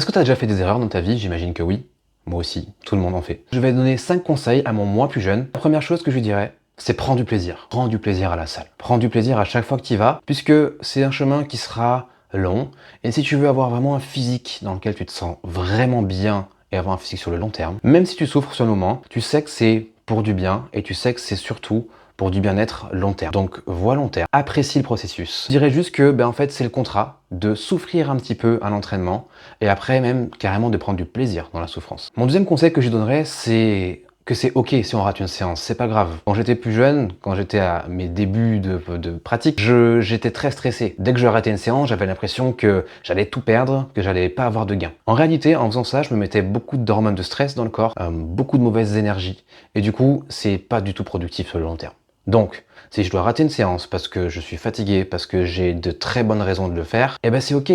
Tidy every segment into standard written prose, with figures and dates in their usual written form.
Est-ce que tu as déjà fait des erreurs dans ta vie? J'imagine que oui. Moi aussi, tout le monde en fait. Je vais donner 5 conseils à mon moi plus jeune. La première chose que je lui dirais, c'est prends du plaisir. Prends du plaisir à la salle. Prends du plaisir à chaque fois que tu y vas, puisque c'est un chemin qui sera long. Et si tu veux avoir vraiment un physique dans lequel tu te sens vraiment bien et avoir un physique sur le long terme, même si tu souffres sur le moment, tu sais que c'est pour du bien et tu sais que c'est surtout pour du bien-être long terme. Donc, vois long terme. Apprécie le processus. Je dirais juste que, en fait, c'est le contrat de souffrir un petit peu à l'entraînement et après même carrément de prendre du plaisir dans la souffrance. Mon deuxième conseil que je donnerais, c'est que c'est ok si on rate une séance, c'est pas grave. Quand j'étais plus jeune, quand j'étais à mes débuts de pratique, j'étais très stressé. Dès que je ratais une séance, j'avais l'impression que j'allais tout perdre, que j'allais pas avoir de gain. En réalité, en faisant ça, je me mettais beaucoup d'hormones de stress dans le corps, beaucoup de mauvaises énergies, et du coup, c'est pas du tout productif sur le long terme. Donc, si je dois rater une séance parce que je suis fatigué, parce que j'ai de très bonnes raisons de le faire, eh ben c'est ok.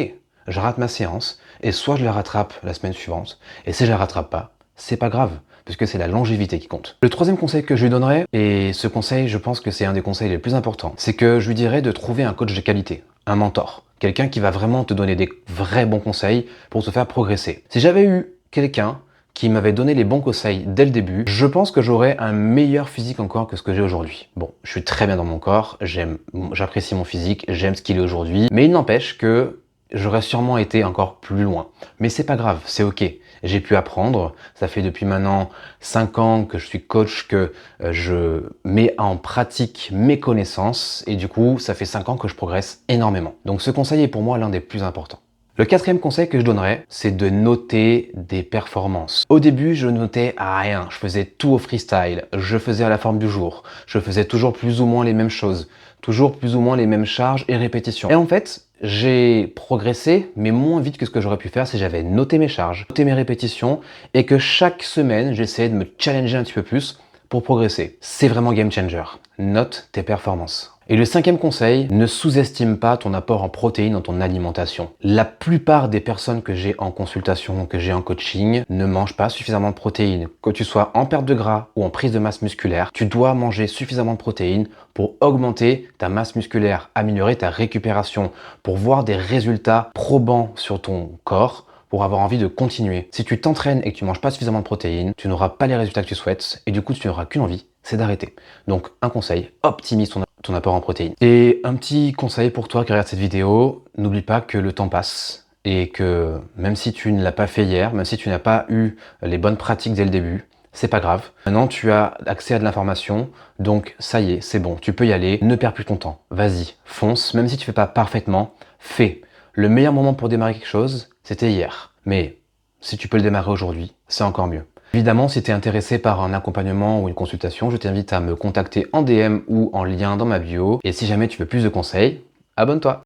Je rate ma séance, et soit je la rattrape la semaine suivante, et si je la rattrape pas, c'est pas grave, puisque c'est la longévité qui compte. Le troisième conseil que je lui donnerais, et ce conseil, je pense que c'est un des conseils les plus importants, c'est que je lui dirais de trouver un coach de qualité, un mentor, quelqu'un qui va vraiment te donner des vrais bons conseils pour te faire progresser. Si j'avais eu quelqu'un qui m'avait donné les bons conseils dès le début, je pense que j'aurais un meilleur physique encore que ce que j'ai aujourd'hui. Bon, je suis très bien dans mon corps, j'apprécie mon physique, j'aime ce qu'il est aujourd'hui, mais il n'empêche que j'aurais sûrement été encore plus loin. Mais c'est pas grave, c'est ok. J'ai pu apprendre, ça fait depuis maintenant 5 ans que je suis coach, que je mets en pratique mes connaissances, et du coup, ça fait 5 ans que je progresse énormément. Donc ce conseil est pour moi l'un des plus importants. Le quatrième conseil que je donnerais, c'est de noter des performances. Au début, je notais rien, je faisais tout au freestyle, je faisais à la forme du jour, je faisais toujours plus ou moins les mêmes choses, toujours plus ou moins les mêmes charges et répétitions. Et en fait, j'ai progressé, mais moins vite que ce que j'aurais pu faire si j'avais noté mes charges, noté mes répétitions, et que chaque semaine, j'essayais de me challenger un petit peu plus pour progresser. C'est vraiment game changer. Note tes performances. Et le cinquième conseil, ne sous-estime pas ton apport en protéines dans ton alimentation. La plupart des personnes que j'ai en consultation, que j'ai en coaching, ne mangent pas suffisamment de protéines. Que tu sois en perte de gras ou en prise de masse musculaire, tu dois manger suffisamment de protéines pour augmenter ta masse musculaire, améliorer ta récupération, pour voir des résultats probants sur ton corps, pour avoir envie de continuer. Si tu t'entraînes et que tu manges pas suffisamment de protéines, tu n'auras pas les résultats que tu souhaites et du coup tu n'auras qu'une envie, c'est d'arrêter. Donc un conseil, optimise ton apport en protéines. Et un petit conseil pour toi qui regarde cette vidéo, n'oublie pas que le temps passe et que même si tu ne l'as pas fait hier, même si tu n'as pas eu les bonnes pratiques dès le début, c'est pas grave. Maintenant, tu as accès à de l'information, donc ça y est, c'est bon, tu peux y aller, ne perds plus ton temps. Vas-y, fonce, même si tu fais pas parfaitement, fais. Le meilleur moment pour démarrer quelque chose, c'était hier. Mais si tu peux le démarrer aujourd'hui, c'est encore mieux. Évidemment, si tu es intéressé par un accompagnement ou une consultation, je t'invite à me contacter en DM ou en lien dans ma bio. Et si jamais tu veux plus de conseils, abonne-toi.